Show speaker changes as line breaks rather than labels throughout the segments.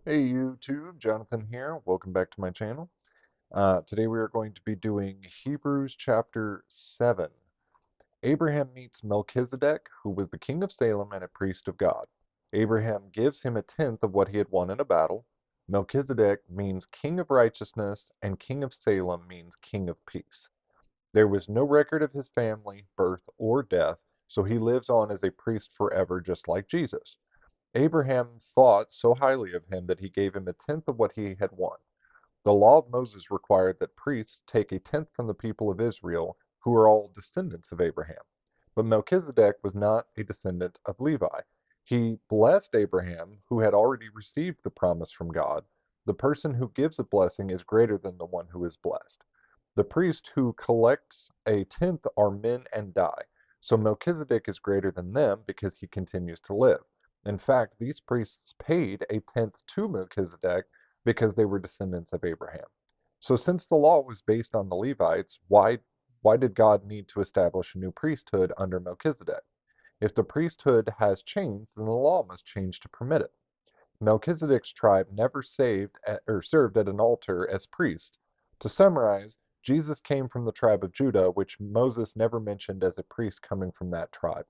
Hey YouTube, Jonathan here. Welcome back to my channel. Today we are going to be doing Hebrews chapter 7. Abraham meets Melchizedek, who was the king of Salem and a priest of God. Abraham gives him a tenth of what he had won in a battle. Melchizedek means king of righteousness, and king of Salem means king of peace. There was no record of his family, birth, or death, so he lives on as a priest forever, just like Jesus. Abraham thought so highly of him that he gave him a tenth of what he had won. The law of Moses required that priests take a tenth from the people of Israel, who are all descendants of Abraham. But Melchizedek was not a descendant of Levi. He blessed Abraham, who had already received the promise from God. The person who gives a blessing is greater than the one who is blessed. The priest who collects a tenth are men and die. So Melchizedek is greater than them because he continues to live. In fact, these priests paid a tenth to Melchizedek because they were descendants of Abraham. So since the law was based on the Levites, why did God need to establish a new priesthood under Melchizedek? If the priesthood has changed, then the law must change to permit it. Melchizedek's tribe never served at an altar as priest. To summarize, Jesus came from the tribe of Judah, which Moses never mentioned as a priest coming from that tribe.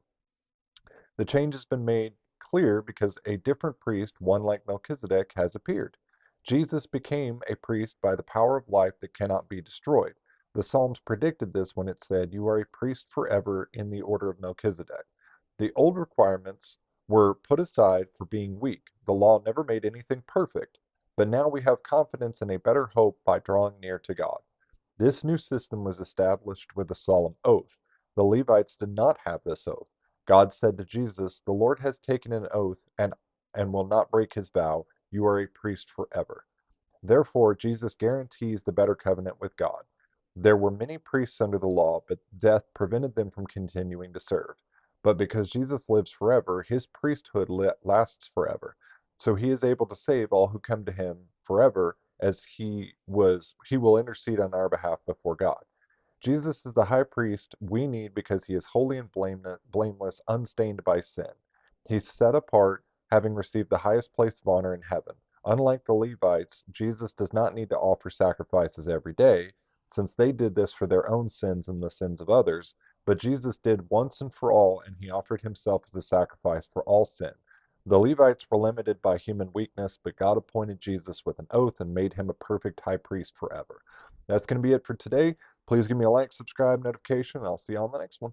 The change has been made clear because a different priest, one like Melchizedek, has appeared. Jesus became a priest by the power of life that cannot be destroyed. The Psalms predicted this when it said, "You are a priest forever in the order of Melchizedek." The old requirements were put aside for being weak. The law never made anything perfect, but now we have confidence in a better hope by drawing near to God. This new system was established with a solemn oath. The Levites did not have this oath. God said to Jesus, "The Lord has taken an oath and will not break his vow. You are a priest forever." Therefore, Jesus guarantees the better covenant with God. There were many priests under the law, but death prevented them from continuing to serve. But because Jesus lives forever, his priesthood lasts forever. So he is able to save all who come to him forever, as he will intercede on our behalf before God. Jesus is the high priest we need because he is holy and blameless, unstained by sin. He's set apart, having received the highest place of honor in heaven. Unlike the Levites, Jesus does not need to offer sacrifices every day, since they did this for their own sins and the sins of others, but Jesus did once and for all, and he offered himself as a sacrifice for all sin. The Levites were limited by human weakness, but God appointed Jesus with an oath and made him a perfect high priest forever. That's going to be it for today. Please give me a like, subscribe, notification, and I'll see you on the next one.